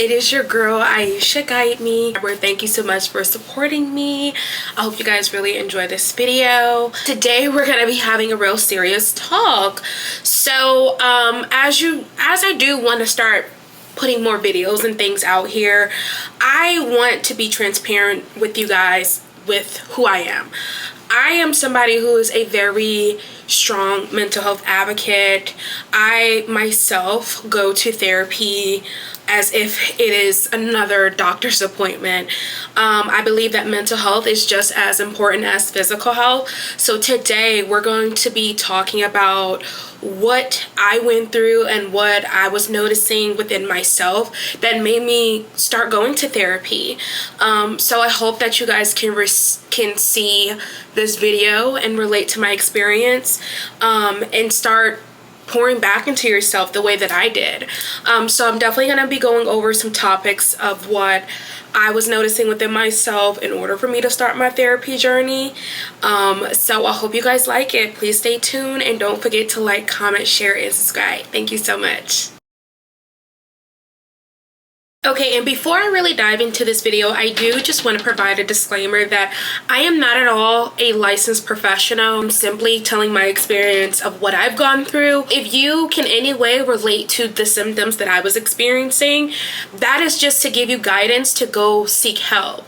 It is your girl Aishaguideme. Thank you so much for supporting me. I hope you guys really enjoy this video. Today we're gonna be having a real serious talk. So as I do want to start putting more videos and things out here, I want to be transparent with you guys with who I am. I am somebody who is a very strong mental health advocate. I myself go to therapy as if it is another doctor's appointment. I believe that mental health is just as important as physical health. So today we're going to be talking about what I went through and what I was noticing within myself that made me start going to therapy. So I hope that you guys can see this video and relate to my experience and start pouring back into yourself the way that I did. So I'm definitely going to be going over some topics of what I was noticing within myself in order for me to start my therapy journey. So I hope you guys like it. Please stay tuned and don't forget to like, comment, share, and subscribe. Thank you so much. Okay, and before I really dive into this video, I do just want to provide a disclaimer that I am not at all a licensed professional. I'm simply telling my experience of what I've gone through. If you can in any way relate to the symptoms that I was experiencing, that is just to give you guidance to go seek help.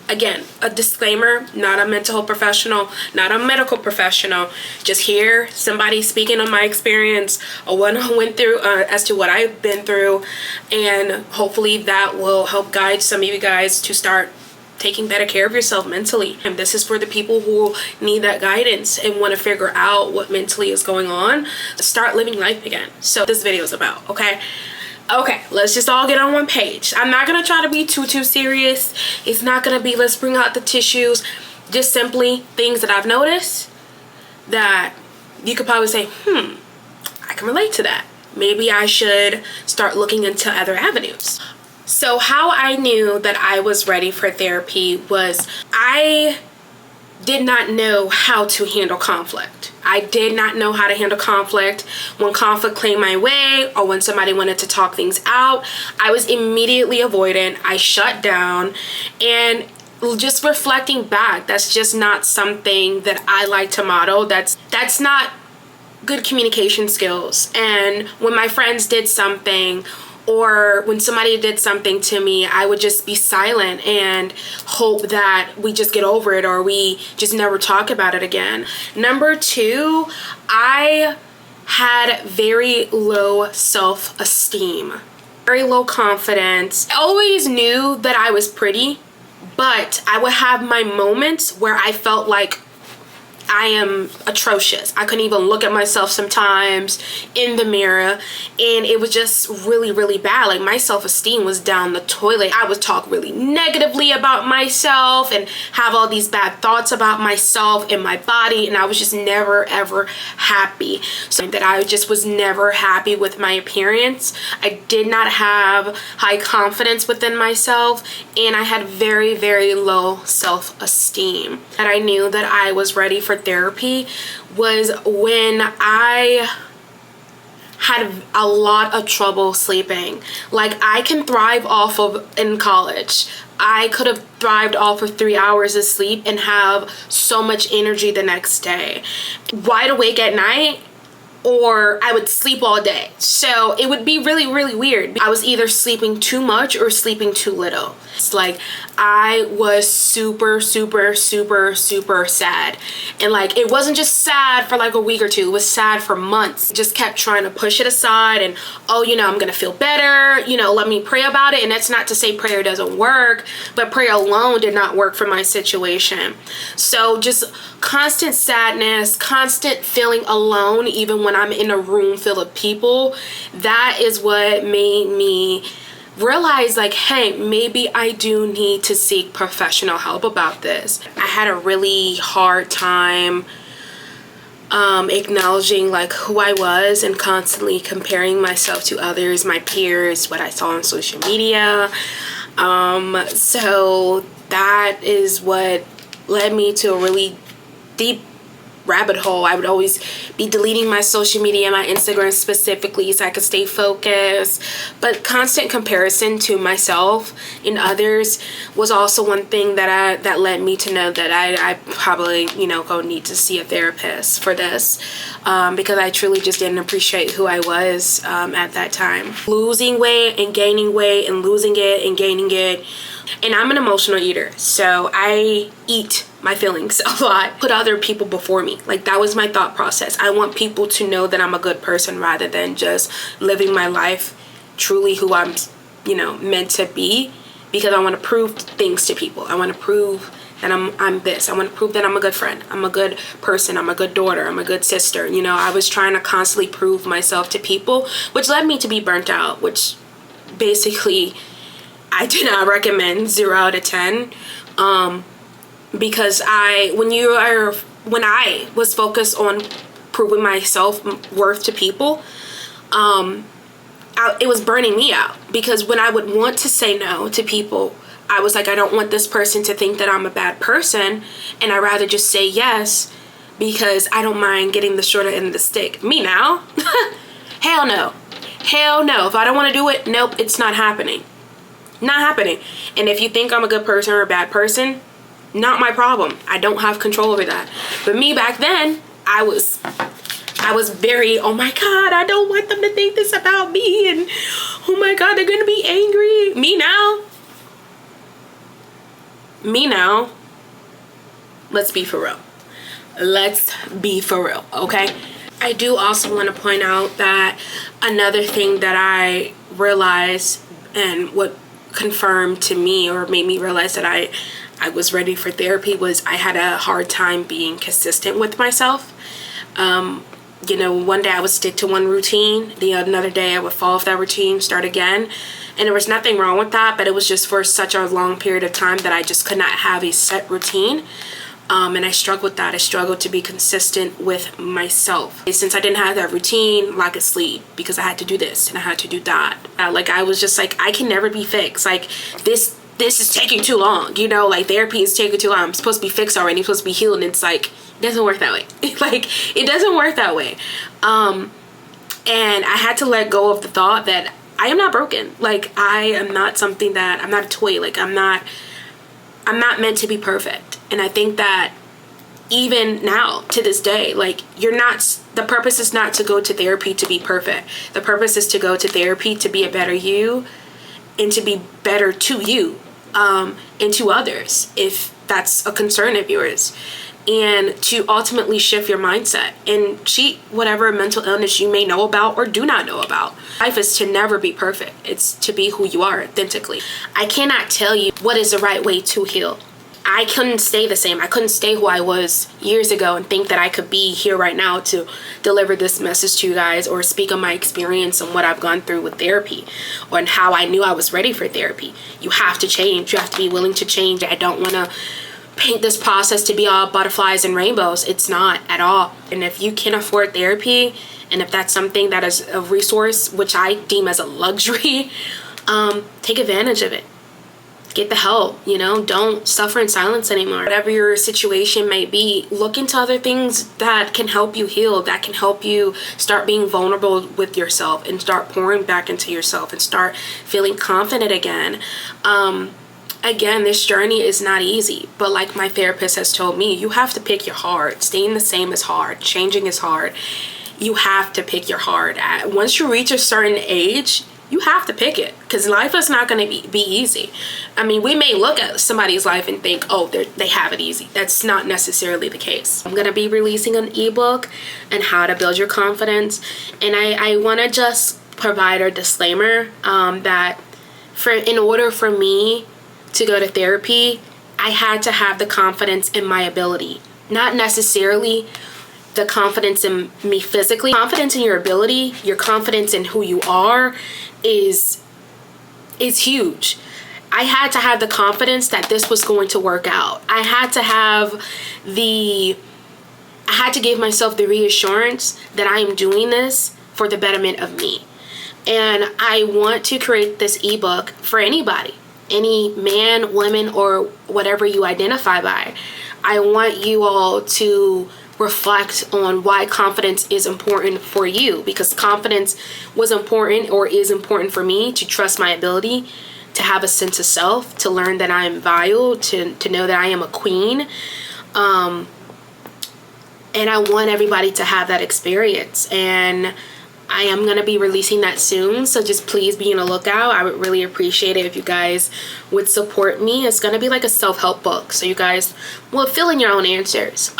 Again, a disclaimer, not a mental health professional, not a medical professional. Just hear somebody speaking on my experience or what I went through as to what I've been through. And hopefully that will help guide some of you guys to start taking better care of yourself mentally. And this is for the people who need that guidance and want to figure out what mentally is going on. Start living life again. So this video is about, okay? Okay, let's just all get on one page. I'm not gonna try to be too serious. It's not gonna be let's bring out the tissues. Just simply things that I've noticed that you could probably say, I can relate to that. Maybe I should start looking into other avenues. So how I knew that I was ready for therapy was I did not know how to handle conflict. I did not know how to handle conflict. When conflict came my way or when somebody wanted to talk things out, I was immediately avoidant. I shut down. And just reflecting back, that's just not something that I like to model. That's not good communication skills. And when my friends did something or when somebody did something to me, I would just be silent and hope that we just get over it or we just never talk about it again. Number two, I had very low self-esteem, very low confidence. I always knew that I was pretty, but I would have my moments where I felt like I am atrocious. I couldn't even look at myself sometimes in the mirror, and it was just really bad. Like my self-esteem was down the toilet. I would talk really negatively about myself and have all these bad thoughts about myself and my body, and I was just never ever happy. So that I just was never happy with my appearance. I did not have high confidence within myself, and I had very low self-esteem. And I knew that I was ready for therapy was when I had a lot of trouble sleeping. Like I can thrive off of, in college, I could have thrived off of 3 hours of sleep and have so much energy the next day. Wide awake at night, or I would sleep all day. So it would be really weird. I was either sleeping too much or sleeping too little. It's like I was super sad. And like it wasn't just sad for like a week or two, it was sad for months. Just kept trying to push it aside and I'm gonna feel better, let me pray about it. And that's not to say prayer doesn't work, but prayer alone did not work for my situation. So just constant sadness, constant feeling alone even when I'm in a room full of people. That is what made me realize like, hey, maybe I do need to seek professional help about this. I had a really hard time acknowledging like who I was and constantly comparing myself to others, my peers, what I saw on social media. So that is what led me to a really deep rabbit hole. I would always be deleting my social media, my Instagram specifically, so I could stay focused. But constant comparison to myself and others was also one thing that led me to know that I probably, you know, go need to see a therapist for this, because I truly just didn't appreciate who I was at that time. Losing weight and gaining weight and losing it and gaining it. And I'm an emotional eater, so I eat my feelings a lot. Put other people before me. Like, that was my thought process. I want people to know that I'm a good person rather than just living my life truly who I'm, you know, meant to be, because I want to prove things to people. I want to prove that I'm this. I want to prove that I'm a good friend. I'm a good person. I'm a good daughter. I'm a good sister. You know, I was trying to constantly prove myself to people, which led me to be burnt out, which basically I do not recommend. 0 out of 10. Because when I was focused on proving my self-worth to people, it was burning me out, because when I would want to say no to people, I was like, I don't want this person to think that I'm a bad person, and I'd rather just say yes because I don't mind getting the shorter end of the stick. Me now? Hell no. Hell no. If I don't want to do it, nope, it's not happening. Not happening. And if you think I'm a good person or a bad person, not my problem. I don't have control over that. But me back then, I was very, oh my God, I don't want them to think this about me, and oh my God, they're gonna be angry. Me now, let's be for real. Let's be for real, okay? I do also want to point out that another thing that I realized, and what confirmed to me or made me realize that I was ready for therapy, was I had a hard time being consistent with myself. You know, one day I would stick to one routine, the another day I would fall off that routine, start again. And there was nothing wrong with that, but it was just for such a long period of time that I just could not have a set routine. And I struggled with that. I struggled to be consistent with myself. Since I didn't have that routine, lack of sleep, because I had to do this and I had to do that. Like, I was just like, I can never be fixed. Like, this is taking too long, you know, like therapy is taking too long. I'm supposed to be fixed already. I'm supposed to be healed. And it's like, it doesn't work that way. Like, it doesn't work that way. And I had to let go of the thought that I am not broken. Like, I am not something that, I'm not a toy. Like, I'm not meant to be perfect. And I think that even now, to this day, like, the purpose is not to go to therapy to be perfect. The purpose is to go to therapy to be a better you, and to be better to you, and to others, if that's a concern of yours, and to ultimately shift your mindset and cheat whatever mental illness you may know about or do not know about. Life is to never be perfect. It's to be who you are authentically. I cannot tell you what is the right way to heal. I couldn't stay the same. I couldn't stay who I was years ago and think that I could be here right now to deliver this message to you guys, or speak on my experience and what I've gone through with therapy, or and how I knew I was ready for therapy. You have to change. You have to be willing to change. I don't want to paint this process to be all butterflies and rainbows. It's not at all. And if you can afford therapy, and if that's something that is a resource, which I deem as a luxury, take advantage of it. Get the help, you know, don't suffer in silence anymore. Whatever your situation may be, look into other things that can help you heal, that can help you start being vulnerable with yourself and start pouring back into yourself and start feeling confident again. Again, this journey is not easy, but like my therapist has told me, you have to pick your heart. Staying the same is hard. Changing is hard. You have to pick your heart. Once you reach a certain age, you have to pick it, because life is not going to be easy. I mean, we may look at somebody's life and think, oh, they have it easy. That's not necessarily the case. I'm going to be releasing an ebook on how to build your confidence. And I want to just provide a disclaimer that in order for me to go to therapy, I had to have the confidence in my ability, not necessarily the confidence in me physically. Confidence in your ability, your confidence in who you are is huge. I had to have the confidence that this was going to work out. I had to give myself the reassurance that I am doing this for the betterment of me. And I want to create this ebook for anybody, any man, woman, or whatever you identify by. I want you all to reflect on why confidence is important for you, because confidence was important or is important for me to trust my ability, to have a sense of self, to learn that I am valuable, to know that I am a queen. And I want everybody to have that experience, and I am going to be releasing that soon, so just please be on the lookout. I would really appreciate it if you guys would support me. It's going to be like a self-help book, so you guys will fill in your own answers.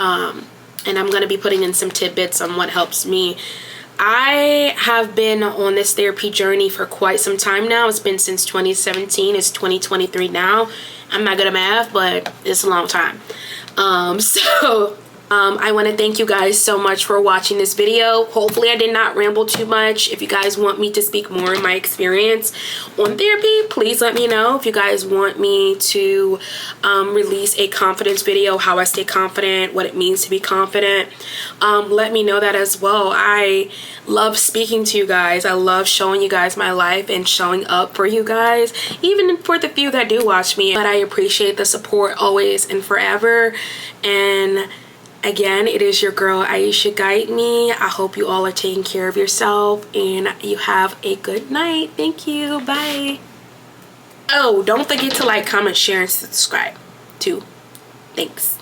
And I'm going to be putting in some tidbits on what helps me. I have been on this therapy journey for quite some time now. It's been since 2017. It's 2023 now. I'm not good at math, but it's a long time. I want to thank you guys so much for watching this video. Hopefully I did not ramble too much. If you guys want me to speak more of my experience on therapy, please let me know. If you guys want me to release a confidence video, how I stay confident, what it means to be confident, let me know that as well. I love speaking to you guys. I love showing you guys my life and showing up for you guys, even for the few that do watch me. But I appreciate the support always and forever. And again, it is your girl Aishaguideme. I hope you all are taking care of yourself and you have a good night. Thank you. Bye. Oh, don't forget to like, comment, share, and subscribe too. Thanks.